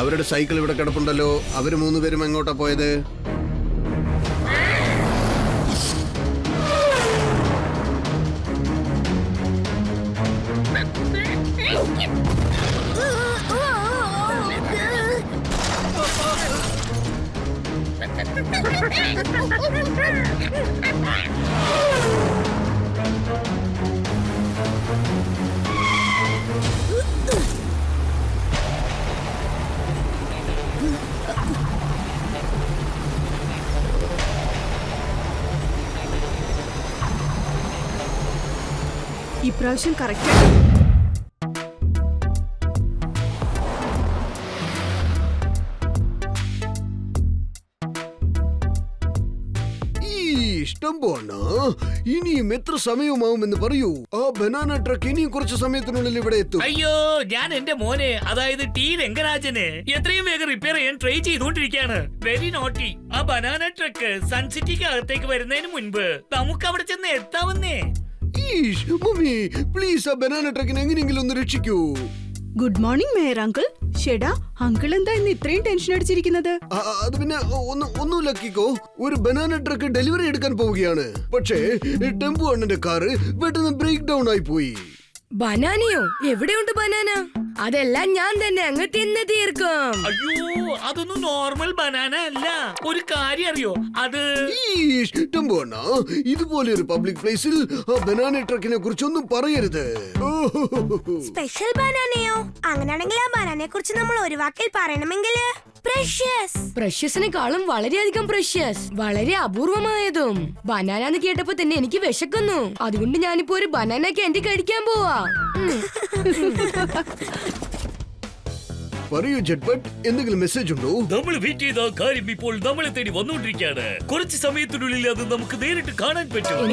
അവരുടെ സൈക്കിൾ ഇവിടെ കിടപ്പുണ്ടല്ലോ. അവര് 3 പേരും എങ്ങോട്ടാ പോയത്? ഇപ്രാവശ്യം കറക്റ്റ്. ഇഷ്ടം പോണ ഇനിയും എത്ര സമയമാവുമെന്ന് പറയൂ. ആ ബനാന ട്രക്ക് ഇനിയും കുറച്ച് സമയത്തിനുള്ളിൽ ഇവിടെ എത്തും. അയ്യോ, ഞാൻ എന്റെ മോനെ, അതായത് ടി രംഗരാജന് എത്രയും വേഗം റിപ്പയർ ചെയ്യാൻ ട്രൈ ചെയ്തുകൊണ്ടിരിക്കുകയാണ്. Very naughty. ആ ബനാന ട്രക്ക് സൺസിറ്റിക്ക് അകത്തേക്ക് വരുന്നതിന് മുൻപ് നമുക്ക് അവിടെ ചെന്ന് എത്താവുന്നേ. മമ്മി പ്ലീസ്, ആ ബനാന ട്രക്കിനെ എങ്ങനെയെങ്കിലും ഒന്ന് രക്ഷിക്കൂ. Good morning mayor uncle. ഷെടാ, അങ്കിൾ എന്താ ഇന്ന് ഇത്രയും ടെൻഷൻ അടിച്ചിരിക്കുന്നത്? അത് പിന്നെ ഒന്നുമില്ല കിക്കോ. ഒരു ബനാന ട്രക്ക് ഡെലിവറി എടുക്കാൻ പോവുകയാണ്. പക്ഷേ ടെമ്പോ അണ്ണന്റെ കാറ് പെട്ടെന്ന് ബ്രേക്ക് ഡൗൺ ആയി പോയി. ബനാനയോ? എവിടെയുണ്ട് ബനാന? അതെല്ലാം ഞാൻ തന്നെ അങ്ങ് തിന്ന് തീർക്കും. അയ്യോ, അതൊന്നും നോർമൽ ബനാന അല്ല. ഒരു കാര്യം അറിയോ, അത് ടെമ്പോ അണ്ണ, ഇതുപോലെ ഒരു പബ്ലിക് പ്ലേസിൽ ആ ബനാന ട്രക്കിനെ കുറിച്ചൊന്നും പറയരുത്. സ്പെഷ്യൽ ബനാനയോ? അങ്ങനെയാണെങ്കിൽ ആ ബനാനയെ കുറിച്ച് നമ്മൾ ഒരു വാക്കിൽ പറയണമെങ്കിൽ പ്രഷ്യസിനെക്കാളും വളരെയധികം പ്രഷ്യസ്, വളരെ അപൂർവമായതും. ബനാന എന്ന് കേട്ടപ്പോ തന്നെ എനിക്ക് വിശക്കുന്നു. അതുകൊണ്ട് ഞാനിപ്പോ ഒരു ബനാന ക്യാൻഡി കഴിക്കാൻ പോവാ. പറയൂ ജെറ്റ്ബട്ട്, എന്തെങ്കിലും മെസ്സേജ് ഉണ്ടോ? നമ്മൾ വെയിറ്റ് ചെയ്ത കാര്യം ഇപ്പോൾ നമ്മളെ തേടി വന്നുകൊണ്ടിരിക്കുകയാണ്. കുറച്ച് സമയത്തിനുള്ളിൽ അത് നമുക്ക് നേരിട്ട് കാണാൻ പറ്റും.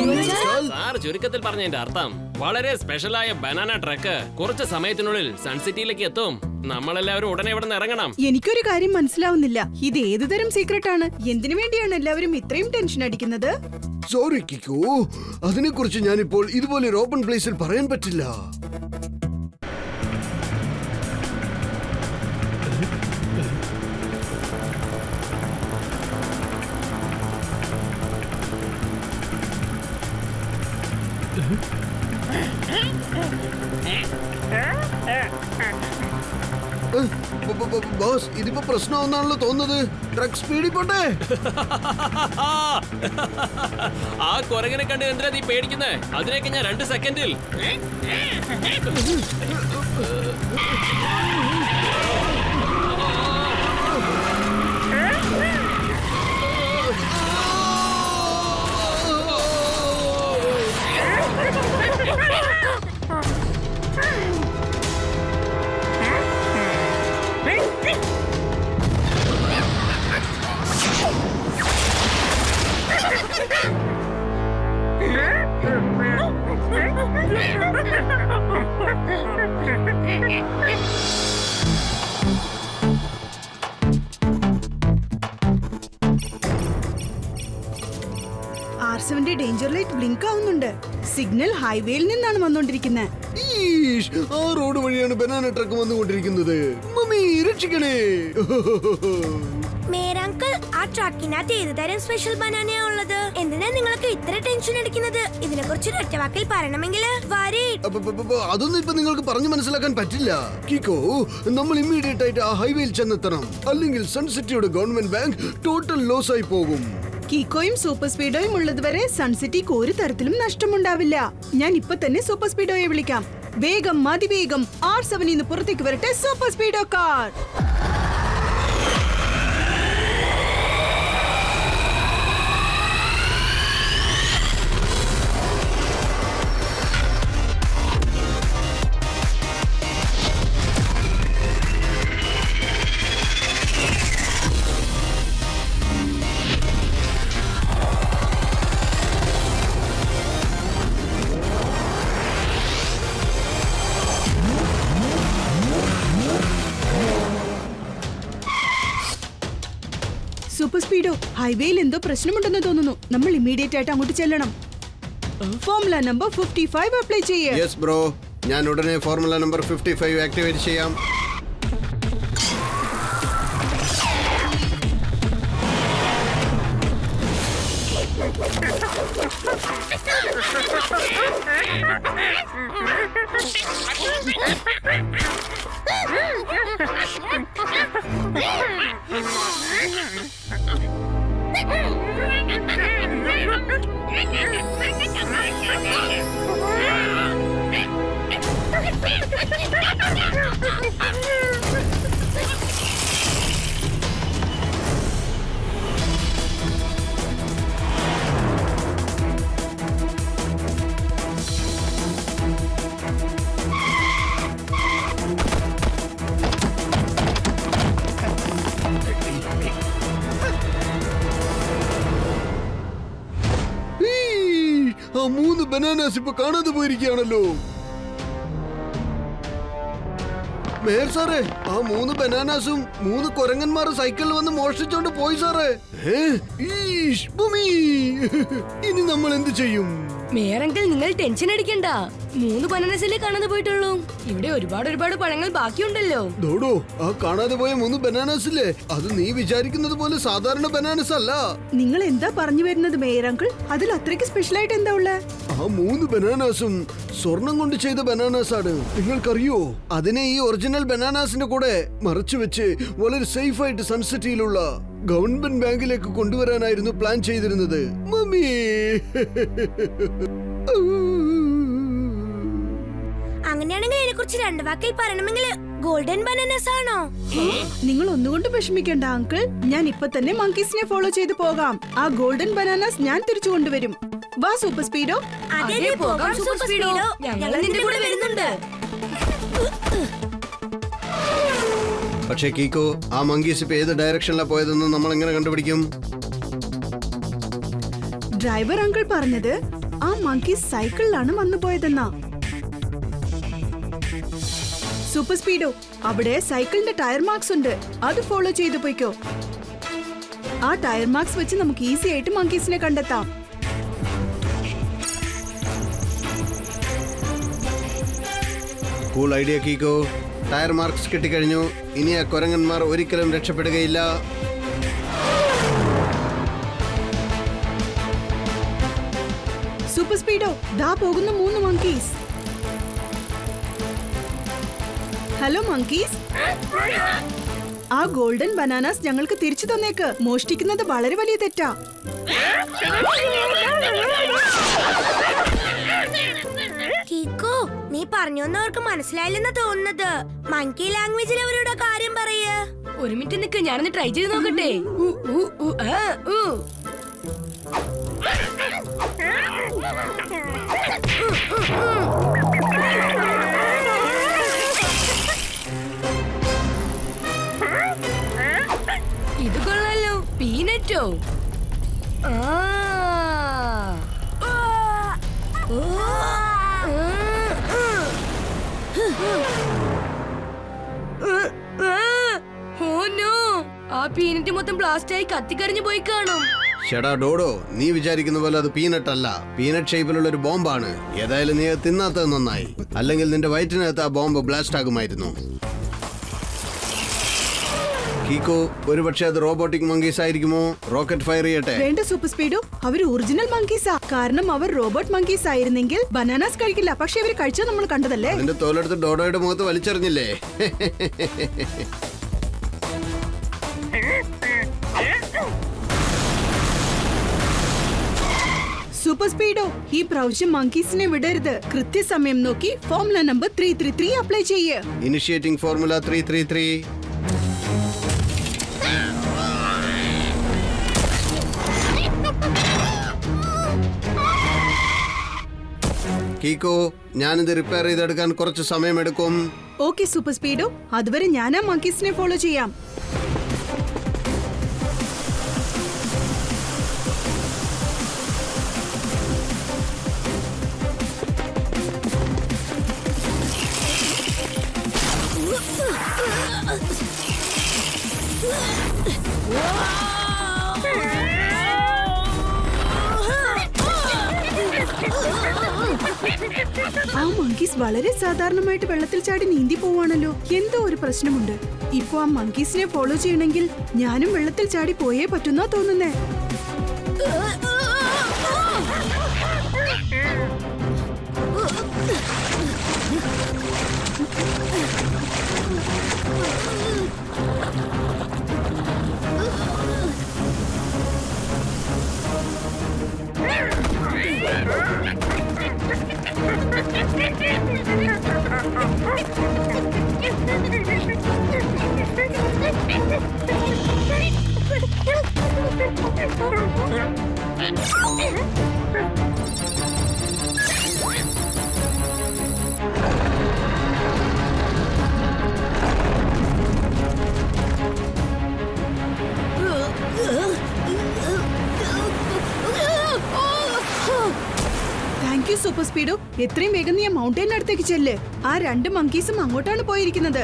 സാർ ചുരുക്കത്തിൽ പറഞ്ഞതിന്റെ അർത്ഥം വളരെ സ്പെഷ്യലായ ബനാന ട്രക്ക് കുറച്ച് സമയത്തിനുള്ളിൽ സൺസിറ്റിയിലേക്ക് എത്തും. നമ്മളെല്ലാവരും ഉടനെ ഇവിടെ നിന്ന് ഇറങ്ങണം. എനിക്കൊരു കാര്യം മനസ്സിലാവുന്നില്ല. ഇത് ഏത് തരം സീക്രട്ട് ആണ്? എന്തിനു വേണ്ടിയാണ് എല്ലാവരും ഇത്രയും ടെൻഷൻ അടിക്കുന്നത്? സോറി കിക്കോ, അതിനെ കുറിച്ച് ഞാനിപ്പോൾ ഇതുപോലെ ഒരു ഓപ്പൺ പ്ലേസിൽ പറയാൻ പറ്റില്ല. ബോസ്, ഇതിപ്പോ പ്രശ്നമാണെന്നാണല്ലോ തോന്നുന്നത്. ട്രക്ക് സ്പീഡിൽ പോട്ടെ. ആ കുരങ്ങനെ കണ്ട് എന്തിനാ നീ പേടിക്കുന്നേ? അതിനൊക്കെ ഞാൻ 2 സെക്കൻഡിൽ. R7 ഡേഞ്ചർ ലൈറ്റ് ബ്ലിങ്ക് ആവുന്നുണ്ട്. സിഗ്നൽ ഹൈവേയിൽ നിന്നാണ് വന്നുകൊണ്ടിരിക്കുന്നത്. ആ റോഡ് വഴിയാണ് ബനാന ട്രക്ക് വന്നുകൊണ്ടിരിക്കുന്നത്. മമ്മി രക്ഷിക്കണേ. മേരാങ്കിൾ, ആ ട്രക്കിനകത്ത് ഏത് തരം സ്പെഷ്യൽ ബനാനയാ ഉള്ളത്? എന്തിനാ നിങ്ങൾക്ക് ഇത്ര ടെൻഷൻ അടിക്കുന്നത്? ഇതിനെ കുറിച്ച് ഒറ്റ വാക്കിൽ പറയണമെങ്കിൽ അതൊന്നും ഇപ്പൊ നിങ്ങൾക്ക് പറഞ്ഞു മനസ്സിലാക്കാൻ പറ്റില്ല. കിക്കോ, നമ്മൾ ഇമ്മീഡിയറ്റ് ആയിട്ട് ആ ഹൈവേയിൽ ചെന്നെത്തണം. അല്ലെങ്കിൽ സൺസിറ്റിയുടെ ഗവൺമെന്റ് ബാങ്ക് ടോട്ടൽ ലോസ് ആയി പോകും. കീക്കോയും സൂപ്പർ സ്പീഡോയും ഉള്ളതുവരെ സൺസിറ്റിക്ക് ഒരു തരത്തിലും നഷ്ടമുണ്ടാവില്ല. ഞാൻ ഇപ്പൊ തന്നെ സൂപ്പർ സ്പീഡോയെ വിളിക്കാം. വേഗം, അതിവേഗം R7 പുറത്തേക്ക് വരട്ടെ സൂപ്പർ സ്പീഡോ കാർ. സൂപ്പർ സ്പീഡോ, ഹൈവേയിൽ എന്തോ പ്രശ്നമുണ്ടെന്ന് തോന്നുന്നു. നമ്മൾ ഇമ്മീഡിയറ്റ് ആയിട്ട് അങ്ങോട്ട് ചെല്ലണം. ഫോർമുല നമ്പർ 55 അപ്ലൈ ചെയ്യാം. യെസ് ബ്രോ, ഞാൻ ഉടനെ ഫോർമുല നമ്പർ 55 ആക്ടിവേറ്റ് ചെയ്യാം. ആ 3 ബനാനാസ് ഇപ്പൊ കാണാതെ പോയിരിക്കുകയാണല്ലോ. മേയർ സാറേ, ആ 3 ബനാനാസും 3 കുരങ്ങന്മാർ സൈക്കിളിൽ വന്ന് മോഷ്ടിച്ചോണ്ട് പോയി സാറേ. ഈഷ്, ഭൂമി. ഇനി നമ്മൾ എന്ത് ചെയ്യും? മേയർ അങ്കിൾ, നിങ്ങൾ ടെൻഷൻ അടിക്കണ്ട. 3 ബനാനസല്ലേ കാണാതെ പോയിട്ടുള്ളൂ. ഇവിടെ ഒരുപാട് പഴങ്ങൾ ബാക്കിയുണ്ടല്ലോ. ഡോഡോ, ആ കാണാതെ പോയ 3 ബനാനാസില്ലേ, അത് നീ വിചാരിക്കുന്നത് പോലെ സാധാരണ ബനാനസ് അല്ല. നിങ്ങൾ എന്താ പറഞ്ഞു വരുന്നത് മേയർ അങ്കിൾ? അതിൽ അത്രയ്ക്ക് സ്പെഷ്യൽ ആയിട്ട് എന്താ ഉള്ളേ? ആ 3 ബനാനാസും സ്വർണം കൊണ്ട് ചെയ്ത ബനാനാസ് ആണ്. നിങ്ങൾക്കറിയോ, അതിനെ ഈ ഒറിജിനൽ ബനാനാസിന്റെ കൂടെ മറച്ചു വെച്ച് വളരെ സേഫ് ആയിട്ട് സൺസിറ്റിയിലുള്ള ഗവൺമെന്റ് ബാങ്കിലേക്ക് കൊണ്ടുവരാനായിരുന്നു പ്ലാൻ ചെയ്തിരുന്നത്. മമ്മി, അങ്ങനെയാണെങ്കിൽ ഇതിനെ കുറിച്ച് 2 വാക്കിൽ പറയണമെങ്കിൽ ഗോൾഡൻ ബനാനസ് ആണോ? നിങ്ങൾ ഒന്നുകൊണ്ട് വിഷമിക്കണ്ട അങ്കിൾ. ഞാൻ ഇപ്പൊ തന്നെ മങ്കീസിനെ ഫോളോ ചെയ്ത് പോകാം. ആ ഗോൾഡൻ ബനാനാസ് ഞാൻ തിരിച്ചു കൊണ്ടുവരും. വാ സൂപ്പർ സ്പീഡോ. അതെ, പോകാം സൂപ്പർ സ്പീഡോ. ഞങ്ങൾ നിന്റെ കൂടെ വരുന്നുണ്ട്. പക്ഷേ കീക്കോ, ആ മങ്കീസ് ഇപ്പൊ ഏത് ഡയറക്ഷനിലാണ് പോയതെന്ന് നമ്മൾ എങ്ങനെ കണ്ടുപിടിക്കും? ഡ്രൈവർ അങ്കിൾ പറഞ്ഞത് ആ മങ്കീസ് സൈക്കിളിലാണ് വന്നു പോയതെന്നാ. സൂപ്പർ സ്പീഡോ, അവിടെ സൈക്കിളിന്റെ ടയർ മാർക്സ് ഉണ്ട്. അത് ഫോളോ ചെയ്തു പോയിക്കോ. ആ ടയർ മാർക്സ് വെച്ച് നമുക്ക് ഈസി ആയിട്ട് മങ്കീസിനെ കണ്ടെത്താം. Cool idea Kiko. Tyre marks കിട്ടിക്കഴിഞ്ഞു. ഇനി ആ കുരങ്ങന്മാർ ഒരിക്കലും രക്ഷപ്പെടുകയില്ല. സൂപ്പർ സ്പീഡോ, ദാ പോകുന്ന 3 മങ്കീസ്. ഹലോ മങ്കീസ്, ആ ഗോൾഡൻ ബനാനാസ് ഞങ്ങൾക്ക് തിരിച്ചു തന്നേക്ക്. മോഷ്ടിക്കുന്നത് വളരെ വലിയ തെറ്റാ. കീക്കോ, നീ പറഞ്ഞൊന്നവർക്ക് മനസ്സിലായില്ലെന്ന് തോന്നുന്നത്. മങ്കി ലാംഗ്വേജിൽ അവരുടെ കാര്യം പറയ്. ഒരു മിനിറ്റ് നിൽക്ക്, ഞാനൊന്ന് ട്രൈ ചെയ്ത് നോക്കട്ടെ. ഇത് കൊള്ളാലോ, പീനറ്റോ. ആ പീനറ്റ് മൊത്തം ബ്ലാസ്റ്റ് ആയി കത്തിക്കരിഞ്ഞു പോയി കാണും. ഷെടാ ഡോഡോ, നീ വിചാരിക്കുന്ന പോലെ അത് പീനട്ട് അല്ല. പീനട്ട് ഷേപ്പിലുള്ള ഒരു ബോംബാണ്. ഏതായാലും നീ അത് തിന്നാത്തത് നന്നായി. അല്ലെങ്കിൽ നിന്റെ വയറ്റിനകത്ത് ആ ബോംബ് ബ്ലാസ്റ്റ് ആകുമായിരുന്നു. കീക്കോ, ഒരുപക്ഷെ അത് റോബോട്ടിക് മങ്കീസ് ആയിരിക്കുമോ? റോക്കറ്റ് ഫയർ ചെയ്യട്ടെ? വേണ്ട സൂപ്പർ സ്പീഡോ, അവർ ഒറിജിനൽ മങ്കീസാ. കാരണം അവർ റോബോട്ട് മങ്കീസ് ആയിരുന്നെങ്കിൽ ബനാനാസ് കഴിക്കില്ല. പക്ഷെ അവർ കഴിച്ചത് നമ്മൾ കണ്ടതല്ലേ. അതിന്റെ തോലെടുത്ത് ഡോഡോയുടെ മുഖത്ത് വലിച്ചെറിഞ്ഞില്ലേ? സൂപ്പർ സ്പീഡോ, ഈ പ്രാവശ്യം മങ്കീസിനെ വിടരുത്. കൃത്യസമയം നോക്കി ഫോർമുല നമ്പർ 333 അപ്ലൈ ചെയ്യ്. Initiating formula 333. കീക്കോ, ഞാനിത് റിപ്പയർ ചെയ്തെടുക്കാൻ കുറച്ച് സമയമെടുക്കും. ഓക്കെ സൂപ്പർ സ്പീഡോ, അതുവരെ ഞാൻ ആ മങ്കീസിനെ ഫോളോ ചെയ്യാം. ആ മങ്കീസ് വളരെ സാധാരണമായിട്ട് വെള്ളത്തിൽ ചാടി നീന്തി പോവാണല്ലോ. എന്തോ ഒരു പ്രശ്നമുണ്ട്. ഇപ്പൊ ആ മങ്കീസിനെ ഫോളോ ചെയ്യണമെങ്കിൽ ഞാനും വെള്ളത്തിൽ ചാടി പോയേ പറ്റുന്നാ തോന്നുന്നേ. Thank you super Speedo. എത്രയും വേഗം നീ മൗണ്ടൈൻ അടുത്തേക്ക് ചെല്ല്. ആ 2 മങ്കീസും അങ്ങോട്ടാണ് പോയിരിക്കുന്നത്.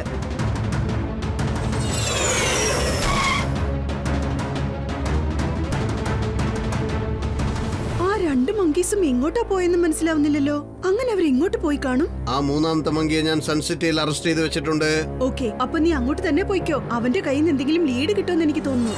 ആ 2 മങ്കീസും എങ്ങോട്ടാ പോയെന്ന് മനസ്സിലാവുന്നില്ലല്ലോ. അങ്ങനെ അവർ ഇങ്ങോട്ട് പോയി കാണും. ആ 3ാമത്തെ മങ്കിയെ ഞാൻ സൺസിറ്റിയിൽ അറസ്റ്റ് ചെയ്ത് വെച്ചിട്ടുണ്ട്. ഓക്കെ, അപ്പൊ നീ അങ്ങോട്ട് തന്നെ പോയിക്കോ. അവന്റെ കയ്യിൽ നിന്ന് എന്തെങ്കിലും ലീഡ് കിട്ടുമെന്ന് എനിക്ക് തോന്നുന്നു.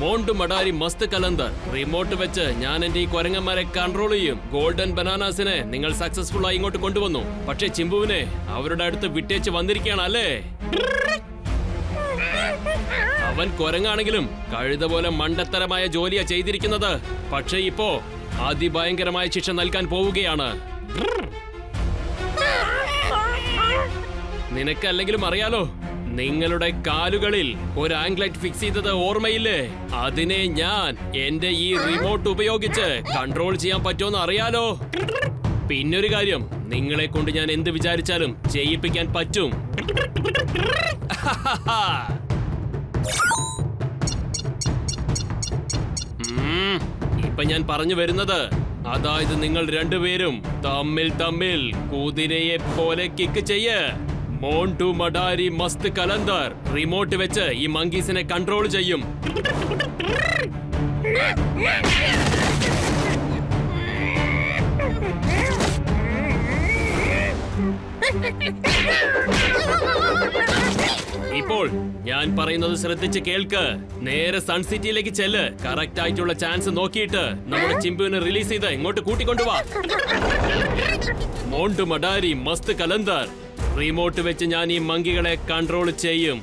മോണ്ടു മടാരി മസ്ത് കലന്തർ റിമോട്ട് വെച്ച് ഞാൻ എന്റെ ഈ കുരങ്ങന്മാരെ കൺട്രോൾ ചെയ്യും. ഗോൾഡൻ ബനാനാസിനെ നിങ്ങൾ സക്സസ്ഫുൾ ആയി ഇങ്ങോട്ട് കൊണ്ടുവന്നു. പക്ഷേ ചിമ്പുവിനെ അവരുടെ അടുത്ത് വിട്ടേച്ച് വന്നിരിക്കുകയാണ് അല്ലേ? അവൻ കുരങ്ങാണെങ്കിലും കഴുത പോലെ മണ്ടത്തരമായ ജോലിയാ ചെയ്തിരിക്കുന്നത്. പക്ഷേ ഇപ്പോ അതിഭയങ്കരമായ ശിക്ഷ നൽകാൻ പോവുകയാണ്. നിനക്കല്ലെങ്കിലും അറിയാലോ, നിങ്ങളുടെ കാലുകളിൽ ഒരു ആംഗ്ലറ്റ് ഫിക്സ് ചെയ്തത് ഓർമ്മയില്ലേ? അതിനെ ഞാൻ എന്റെ ഈ റിമോട്ട് ഉപയോഗിച്ച് കൺട്രോൾ ചെയ്യാൻ പറ്റുമെന്ന് അറിയാലോ. പിന്നൊരു കാര്യം, നിങ്ങളെ കൊണ്ട് ഞാൻ എന്ത് വിചാരിച്ചാലും ചെയ്യിപ്പിക്കാൻ പറ്റും. ഇപ്പൊ ഞാൻ പറഞ്ഞു വരുന്നത്, അതായത് നിങ്ങൾ രണ്ടുപേരും തമ്മിൽ കുതിരയെ പോലെ കിക്ക് ചെയ്യ്. മോണ്ടു മടാരി മസ്ത് കലന്തർ റിമോട്ട് വെച്ച് ഈ മങ്കീസിനെ കൺട്രോൾ ചെയ്യും. ഇപ്പോൾ ഞാൻ പറയുന്നത് ശ്രദ്ധിച്ച് കേൾക്ക്. നേരെ സൺസിറ്റിയിലേക്ക് ചെല്ല്. കറക്റ്റ് ആയിട്ടുള്ള ചാൻസ് നോക്കിയിട്ട് നമ്മുടെ ചിമ്പുവിനെ റിലീസ് ചെയ്ത് ഇങ്ങോട്ട് കൂട്ടിക്കൊണ്ടുവാ. മോണ്ടു മടാരി മസ്ത് കലന്തർ റിമോട്ട് വെച്ച് ഞാൻ ഈ മങ്കികളെ കൺട്രോൾ ചെയ്യും.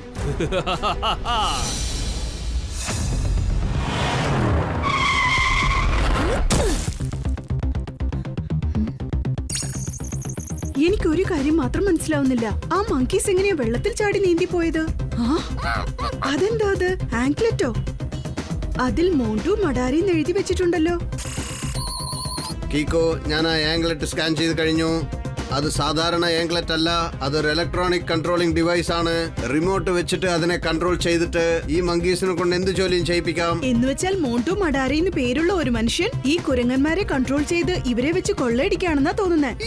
എനിക്കൊരു കാര്യം മാത്രം മനസ്സിലാവുന്നില്ല. ആ മങ്കീസ് എങ്ങനെയാ വെള്ളത്തിൽ ചാടി നീന്തി പോയത്? അതെന്താ അത്? ആംക്ലെറ്റോ? അതിൽ മോണ്ടു മടാരി എന്ന് എഴുതി വെച്ചിട്ടുണ്ടല്ലോ. കീക്കോ, ഞാൻ ആ ആംഗ്ലറ്റ് സ്കാൻ ചെയ്ത് കഴിഞ്ഞു. അത് സാധാരണ ആംഗ്ലറ്റ് അല്ല, അതൊരു ഇലക്ട്രോണിക് കൺട്രോളിംഗ് ഡിവൈസ് ആണ്. റിമോട്ട് വെച്ചിട്ട് അതിനെ കൺട്രോൾ ചെയ്തിട്ട് ഈ മങ്കീസിനെ കൊണ്ട് എന്ത് ജോലിയും ചെയ്യിപ്പിക്കാം. എന്നുവെച്ചാൽ മോണ്ടു മടാരി എന്ന് പേരുള്ള ഒരു മനുഷ്യൻ ഈ കുരങ്ങന്മാരെ കൺട്രോൾ ചെയ്ത് ഇവരെ വെച്ച് കൊള്ളയടിക്കാണെന്നാ തോന്നുന്നത്.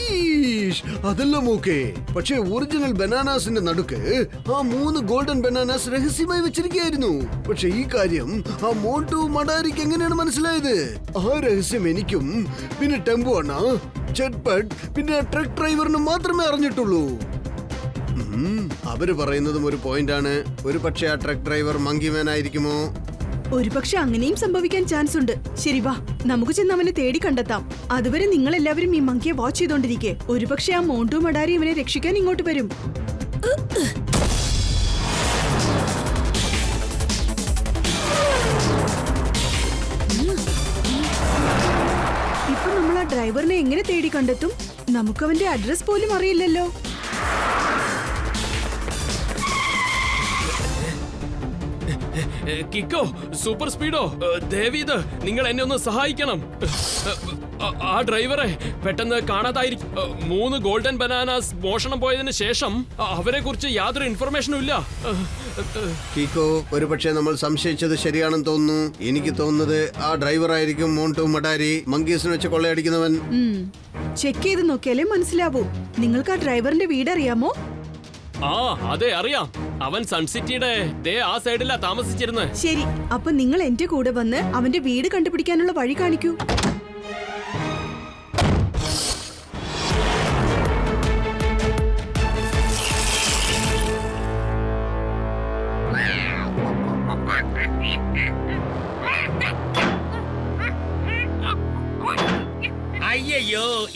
അതെല്ലാം ഓക്കെ, പക്ഷേ ഒറിജിനൽ ബനാനാസിന്റെ നടുക്ക് ആ 3 ഗോൾഡൻ ബനാനാസ് രഹസ്യമായി വെച്ചിരിക്കുകയായിരുന്നു. പക്ഷെ ഈ കാര്യം ആ മോണ്ടു മടാരിക്ക് എങ്ങനെയാണ് മനസ്സിലായത്? ആ രഹസ്യം എനിക്കും പിന്നെ ടെമ്പോ അണ്ണ, ജെറ്റ്പഡ്, പിന്നെ ട്രക്ക് ഡ്രൈവറിന് മാത്രമേ അറിഞ്ഞിട്ടുള്ളൂ. അവര് പറയുന്നതും ഒരു പോയിന്റ് ആണ്. ഒരു പക്ഷേ ആ ട്രക്ക് ഡ്രൈവർ മങ്കിമാൻ ആയിരിക്കുമോ? ഒരു പക്ഷെ അങ്ങനെയും സംഭവിക്കാൻ ചാൻസ് ഉണ്ട്. ശരി വാ, നമുക്ക് ചെന്ന് അവനെ തേടി കണ്ടെത്താം. അതുവരെ നിങ്ങൾ എല്ലാവരും ഈ മങ്കിയെ വാച്ച് ചെയ്തോണ്ടിരിക്കെ. ഒരു പക്ഷെ ആ മോണ്ടു മടാരി ഇവനെ രക്ഷിക്കാൻ ഇങ്ങോട്ട് വരും. ഇപ്പൊ നമ്മൾ ആ ഡ്രൈവറിനെ എങ്ങനെ തേടി കണ്ടെത്തും? നമുക്കവന്റെ അഡ്രസ് പോലും അറിയില്ലല്ലോ. കിക്കോ, സൂപ്പർ സ്പീഡോ, ദേവീത്, നിങ്ങൾ എന്നെ ഒന്ന് സഹായിക്കണം. ആ ഡ്രൈവറെ പെട്ടെന്ന് കാണാതായിരിക്കും. 3 ഗോൾഡൻ ബനാനാസ് മോഷണം പോയതിനു ശേഷം അവരെ കുറിച്ച് യാതൊരു ഇൻഫർമേഷനും ഇല്ല. കീക്കോ, ഒരു പക്ഷേ നമ്മൾ സംശയിച്ചത് ശരിയാണെന്ന് തോന്നുന്നു. എനിക്ക് തോന്നുന്നത് ആ ഡ്രൈവർ ആയിരിക്കും മോണ്ടു മടാരി, മങ്കീസിനെ വെച്ച് കൊള്ളയടിക്കുന്നവൻ. ചെക്ക് ചെയ്ത് നോക്കിയാലേ മനസ്സിലാവൂ. നിങ്ങൾക്ക് ആ ഡ്രൈവറിന്റെ വീട് അറിയാമോ? ആ, അതെ അറിയാം. അവൻ സൺസിറ്റിയുടെ ആ സൈഡിലാ താമസിച്ചിരുന്നത്. ശരി, അപ്പൊ നിങ്ങൾ എന്റെ കൂടെ വന്ന് അവന്റെ വീട് കണ്ടുപിടിക്കാനുള്ള വഴി കാണിക്കൂ.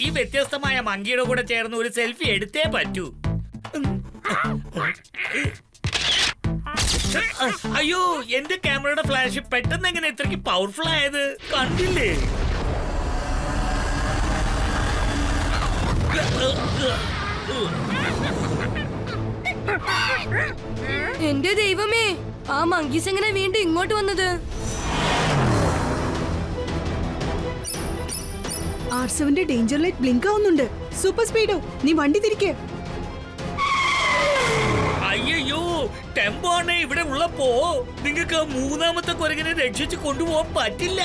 ഈ വ്യത്യസ്തമായ മങ്കിയുടെ കൂടെ ചേർന്ന് ഒരു സെൽഫി എടുത്തേ പറ്റൂ. അയ്യോ, എന്റെ ക്യാമറയുടെ ഫ്ലാഷ് പെട്ടെന്ന് എങ്ങനെ ഇത്രയ്ക്ക് പവർഫുൾ ആയത് കണ്ടില്ലേ? എന്റെ ദൈവമേ, ആ മങ്കീസ് എങ്ങനെ വീണ്ടും ഇങ്ങോട്ട് വന്നത്? R7 ഡേഞ്ചർ ലൈറ്റ് ബ്ലിങ്ക് ആവുന്നുണ്ട്. സൂപ്പർ സ്പീഡോ, നീ വണ്ടി തിരിക്കേ. അയ്യോ, ടെമ്പോണ് ഇവിടെ ഉള്ളപ്പോ നിങ്ങൾക്ക് മൂന്നാമത്തെ കുരങ്ങനെ രക്ഷിച്ച് കൊണ്ടുപോകാൻ പറ്റില്ല.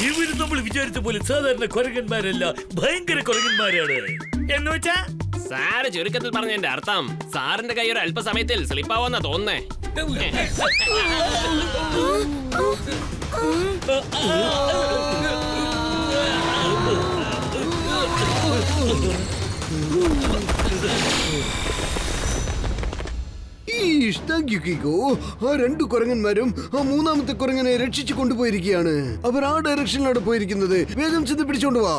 ഇവര് നമ്മൾ വിചാരിച്ച പോലെ സാധാരണ കുരങ്ങന്മാരല്ല, ഭയങ്കര കുരങ്ങന്മാരാണ്. എന്ന് വെച്ചാ സാറ് ചുരുക്കത്തിൽ പറഞ്ഞതിന്റെ അർത്ഥം സാറിന്റെ കൈ ഒരു അല്പസമയത്തിൽ സ്ലിപ്പാവുന്ന തോന്നേ. ആ രണ്ടു കുരങ്ങന്മാരും ആ മൂന്നാമത്തെ കുരങ്ങനെ രക്ഷിച്ചു കൊണ്ടുപോയിരിക്കുകയാണ്. അവർ ആ ഡയറക്ഷനിലാണ് പോയിരിക്കുന്നത്. വേഗം ചെന്ന് പിടിച്ചോണ്ട് വാ.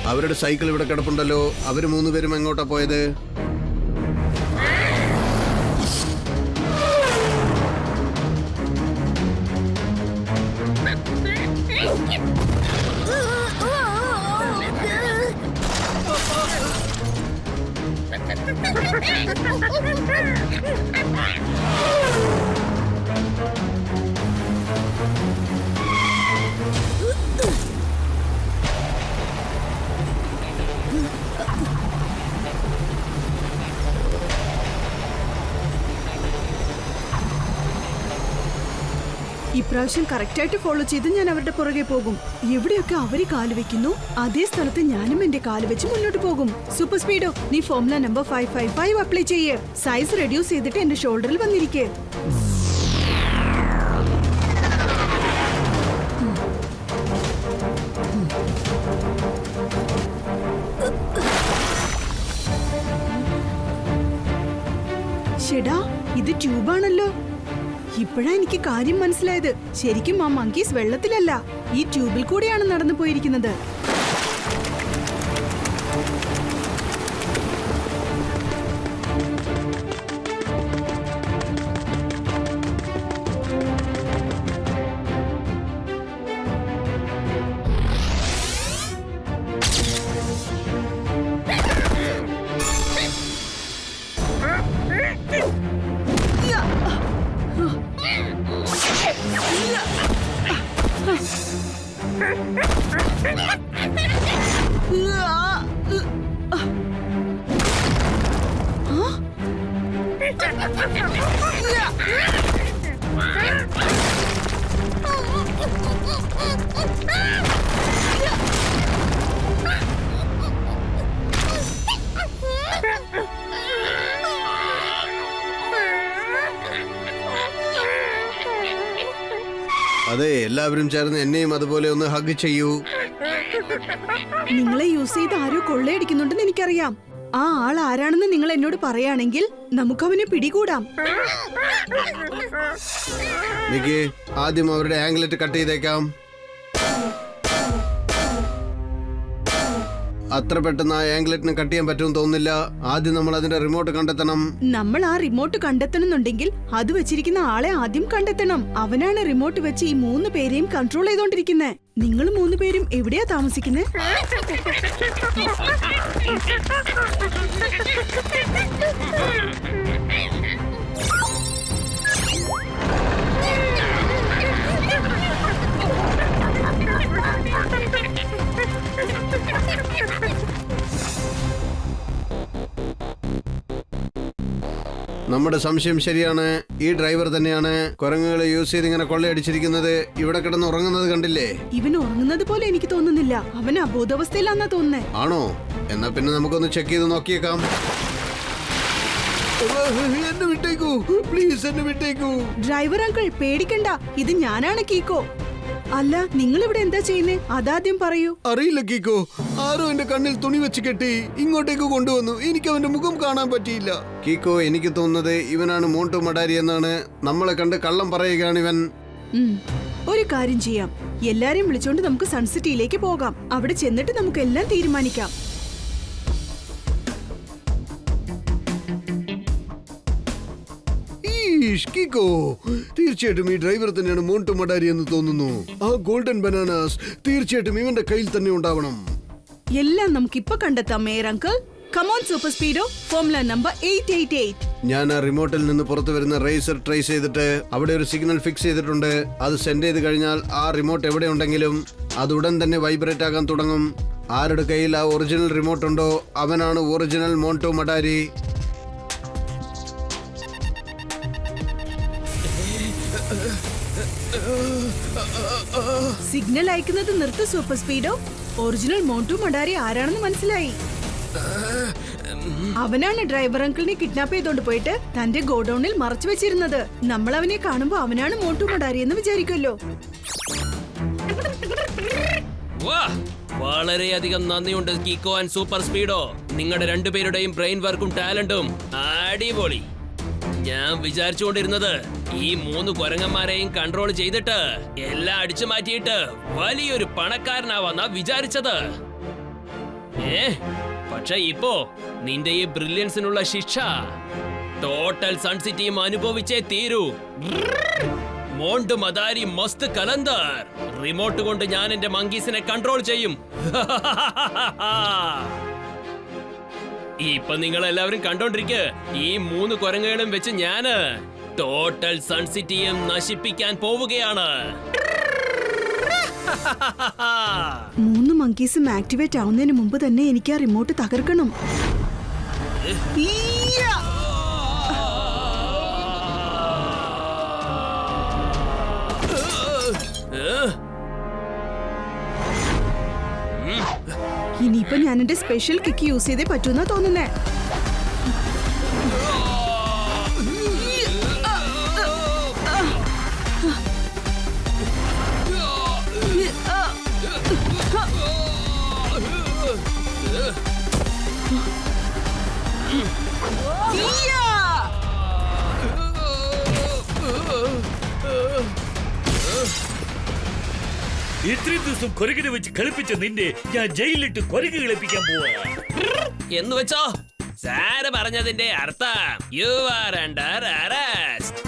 അവരുടെ സൈക്കിൾ ഇവിടെ കിടപ്പുണ്ടല്ലോ. അവര് മൂന്നുപേരും എങ്ങോട്ടാ പോയത്? ഇപ്രാവശ്യം കറക്റ്റായിട്ട് ഫോളോ ചെയ്ത് ഞാൻ അവരുടെ പുറകെ പോകും. എവിടെയൊക്കെ അവര് കാല് വെക്കുന്നു അതേ സ്ഥലത്ത് ഞാനും എന്റെ കാല് വെച്ച് മുന്നോട്ട് പോകും. സൂപ്പർ സ്പീഡോ, നീ ഫോർമുല നമ്പർ 555 അപ്ലൈ ചെയ്യേ. സൈസ് റെഡ്യൂസ് ചെയ്തിട്ട് എന്റെ ഷോൾഡറിൽ വന്നിരിക്കേ. ഷെടാ, ഇത് ട്യൂബാണല്ലോ. ഇപ്പോഴാ എനിക്ക് കാര്യം മനസ്സിലായത്. ശരിക്കും ആ മങ്കീസ് വെള്ളത്തിലല്ല, ഈ ട്യൂബിൽ കൂടെയാണ് നടന്നു പോയിരിക്കുന്നത്. അതെ, എല്ലാവരും ചേർന്ന് എന്നെയും അതുപോലെ ഒന്ന് ഹഗ് ചെയ്യൂ. നിങ്ങളെ യൂസ് ചെയ്ത് ആരോ കൊള്ളയടിക്കുന്നുണ്ടെന്ന് എനിക്കറിയാം. ആ ആൾ ആരാണെന്ന് നിങ്ങൾ എന്നോട് പറയുകയാണെങ്കിൽ നമുക്കവനെ പിടികൂടാം. നിക്ക്, ആദ്യം അവരുടെ ആംഗ്ലറ്റ് കട്ട് ചെയ്തേക്കാം. അത്ര പെട്ടെന്ന് ആ ആംഗ്ലറ്റിന് കട്ട് ചെയ്യാൻ പറ്റുമെന്ന് തോന്നുന്നില്ല. ആദ്യം നമ്മൾ അതിന്റെ റിമോട്ട് കണ്ടെത്തണം. നമ്മൾ ആ റിമോട്ട് കണ്ടെത്തണമെന്നുണ്ടെങ്കിൽ അത് വെച്ചിരിക്കുന്ന ആളെ ആദ്യം കണ്ടെത്തണം. അവനാണ് റിമോട്ട് വെച്ച് ഈ 3 പേരെയും കൺട്രോൾ ചെയ്തോണ്ടിരിക്കുന്നത്. നിങ്ങൾ 3 പേരും എവിടെയാ താമസിക്കുന്നത്? നമ്മുടെ സംശയം ശരിയാണ്. ഈ ഡ്രൈവർ തന്നെയാണ് കുരങ്ങുകളെ യൂസ് ചെയ്ത് ഇങ്ങനെ കൊള്ളയടിച്ചിരിക്കുന്നത്. ഇവിടെ കിടന്ന് ഉറങ്ങുന്നത് കണ്ടില്ലേ? ഇവൻ ഉറങ്ങുന്നത് പോലെ എനിക്ക് തോന്നുന്നില്ല. അവൻ അബോധാവസ്ഥയിലാന്നാ തോന്നുന്നേ. ആണോ? എന്നാ പിന്നെ നമുക്കൊന്ന് ചെക്ക് ചെയ്ത് നോക്കിയേക്കാം. എന്നെ വിട്ടേക്കൂ പ്ലീസ്, എന്നെ വിട്ടേക്കൂ. ഡ്രൈവർ അങ്കിൾ പേടിക്കണ്ട, ഇത് ഞാനാണ് കീക്കോ. അല്ല, നിങ്ങൾ ഇവിടെ എന്താ ചെയ്യുന്നേ? അതാദ്യം പറയൂ. അറിയില്ല കീക്കോ, ആരോ എന്റെ കണ്ണിൽ തുണി വെച്ച് കെട്ടി ഇങ്ങോട്ടേക്ക് കൊണ്ടുവന്നു. എനിക്ക് അവന്റെ മുഖം കാണാൻ പറ്റിയില്ല. കീക്കോ, എനിക്ക് തോന്നുന്നത് ഇവനാണ് മോണ്ടു മഡാരി എന്നാണ്. നമ്മളെ കണ്ട് കള്ളം പറയുകയാണ് ഇവൻ. ഒരു കാര്യം ചെയ്യാം, എല്ലാരെയും വിളിച്ചോണ്ട് നമുക്ക് സൺസിറ്റിയിലേക്ക് പോകാം. അവിടെ ചെന്നിട്ട് നമുക്ക് എല്ലാം തീരുമാനിക്കാം. കീക്കോ, തീർച്ചയായിട്ടും ഈ ഡ്രൈവർ തന്നെയാണ് മോണ്ടു മഡാരി എന്ന് തോന്നുന്നു. ആ ഗോൾഡൻ ബനാനാസ് തീർച്ചയായിട്ടും ഇവന്റെ കയ്യിൽ തന്നെ ഉണ്ടാവണം. എല്ലാം നമുക്കിപ്പൊ കണ്ടെത്താം mayor uncle. Come on super Speedo, formula number 888. ഞാൻ ആ റിമോട്ടിൽ നിന്ന് പുറത്തു വരുന്ന റേസർ ട്രേസ് ചെയ്തിട്ട് അവിടെ ഒരു സിഗ്നൽ ഫിക്സ് ചെയ്തിട്ടുണ്ട്. അത് സെൻഡ് ചെയ്ത് കഴിഞ്ഞാൽ ആ റിമോട്ട് എവിടെ ഉണ്ടെങ്കിലും അത് ഉടൻ തന്നെ വൈബ്രേറ്റ് ആകാൻ തുടങ്ങും. ആരുടെ കയ്യിൽ ആ ഒറിജിനൽ റിമോട്ട് ഉണ്ടോ അവനാണ് ഒറിജിനൽ മോണ്ടു മഡാരി. സിഗ്നൽ അയക്കുന്നത് നിർത്ത് സൂപ്പർ സ്പീഡോ. ഒറിജിനൽ മോണ്ടു മഡാരി ആരാണെന്ന് മനസ്സിലായി. അവനാണ് ഡ്രൈവർ അങ്കിളിനെ കിഡ്നാപ്പ് ചെയ്തോണ്ട് പോയിട്ട് തന്റെ ഗോഡൌണിൽ മറച്ചു വെച്ചിരുന്നത്. നമ്മൾ അവനെ കാണുമ്പോ അവനാണ് മോണ്ടു മഡാരി എന്ന് വിചാരിക്കുമല്ലോ. വളരെയധികം നന്ദിയുണ്ട് കീക്കോ ആൻഡ് സൂപ്പർ സ്പീഡോ. നിങ്ങളുടെ രണ്ടുപേരുടെയും ബ്രെയിൻ വർക്കും ടാലന്റും അടിപൊളി. ഞാൻ വിചാരിച്ചുകൊണ്ടിരുന്നത് ഈ 3 കുരങ്ങന്മാരെയും കൺട്രോൾ ചെയ്തിട്ട് എല്ലാം അടിച്ചു മാറ്റിയിട്ട് വലിയൊരു പണക്കാരനാവാന്നാ വിചാരിച്ചത്. പക്ഷെ ഇപ്പോ നിന്റെ ഈ ബ്രില്യൻസിനുള്ള ശിക്ഷ ടോട്ടൽ സൺസിറ്റിയും അനുഭവിച്ചേ തീരൂ. മോണ്ടു മദാരി മസ്ത് കലന്തർ. റിമോട്ട് കൊണ്ട് ഞാൻ എന്റെ മങ്കീസിനെ കൺട്രോൾ ചെയ്യും. ഇപ്പൊ നിങ്ങൾ എല്ലാവരും കണ്ടോണ്ടിരിക്കുക. ഈ 3 കുരങ്ങുകളും വെച്ച് ഞാന് ടോട്ടൽ സൺസിറ്റിയും നശിപ്പിക്കാൻ പോവുകയാണ്. 3 മങ്കീസും ആക്ടിവേറ്റ് ആവുന്നതിന് മുമ്പ് തന്നെ എനിക്ക് ആ റിമോട്ട് തകർക്കണം. ഇനിയിപ്പോ ഞാൻ എന്റെ സ്പെഷ്യൽ കിക്ക് യൂസ് ചെയ്തേ പറ്റൂന്നാ തോന്നുന്നേ. ഇത്രയും ദിവസം കൊരകിനെ വെച്ച് കളിപ്പിച്ച നിന്നെ ഞാൻ ജയിലിലിട്ട് കൊരക് കളിപ്പിക്കാൻ പോവാ. എന്ന് വെച്ചോ സാറ് പറഞ്ഞതിന്റെ അർത്ഥം യു ആർ അണ്ടർ അറസ്റ്റ്.